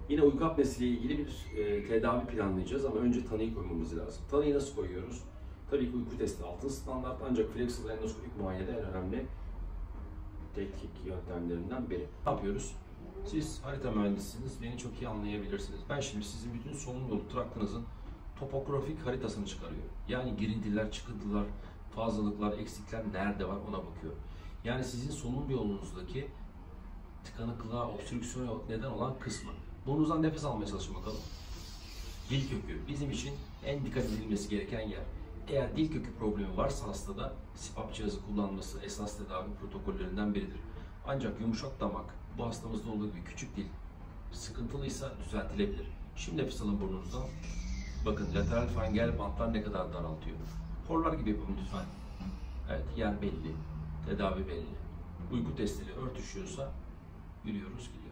Yine uyku apnesiyle ilgili bir tedavi planlayacağız ama önce tanıyı koymamız lazım. Tanıyı nasıl koyuyoruz? Tabii ki uyku testi altın standart, ancak flexible endoskopik muayenede en önemli tetkik yöntemlerinden biri. Ne yapıyoruz? Siz harita mühendisisiniz, beni çok iyi anlayabilirsiniz. Ben şimdi sizin bütün solunum yolu traktınızın topografik haritasını çıkarıyorum. Yani girintiler, çıkıntılar, fazlalıklar, eksikler nerede var ona bakıyorum. Yani sizin solunum yolunuzdaki tıkanıklığa, obstrüksiyona neden olan kısmı. Burnunuzdan nefes almaya çalışın bakalım. Dil kökü bizim için en dikkat edilmesi gereken yer. Eğer dil kökü problemi varsa hastada CPAP cihazı kullanması esas tedavi protokollerinden biridir. Ancak yumuşak damak, bu hastamızda olduğu gibi küçük dil sıkıntılıysa düzeltilebilir. Şimdi nefes alın burnunuzdan. Bakın lateral faryngel bantlar ne kadar daraltıyor. Horlar gibi yapın lütfen. Evet, yer belli, tedavi belli. Uyku testiyle örtüşüyorsa yürüyoruz, gidiyoruz.